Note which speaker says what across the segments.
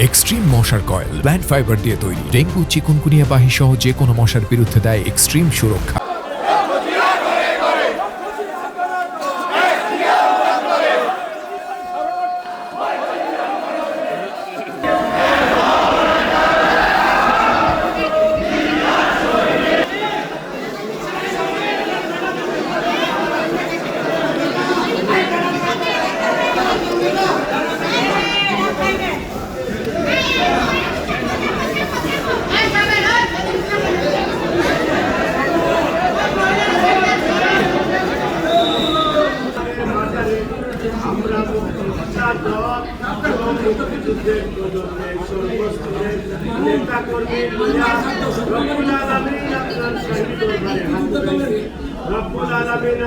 Speaker 1: Extreme মশার coil plant fibre দিয়ে তৈরি, ডেঙ্গু চিকুনগুনিয়া বাহি সহ যে কোনো মশার বিরুদ্ধে দেয় এক্সট্রিম সুরক্ষা।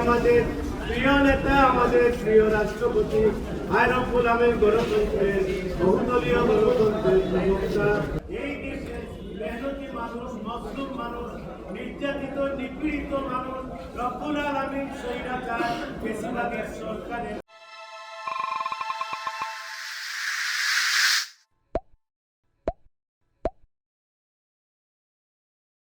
Speaker 2: আমাদের প্রিয় নেতা, আমাদের প্রিয় রাষ্ট্রপতি রব্বুল আমিন গণতন্ত্রের বহুদলীয় গণতন্ত্রের প্রবক্তা। এই দেশের মেহনতি মানুষ, মজলুম মানুষ, নির্যাতিত নিপীড়িত মানুষ রব্বুল আমিন স্বৈরাচার বেশিরভাগের সরকারের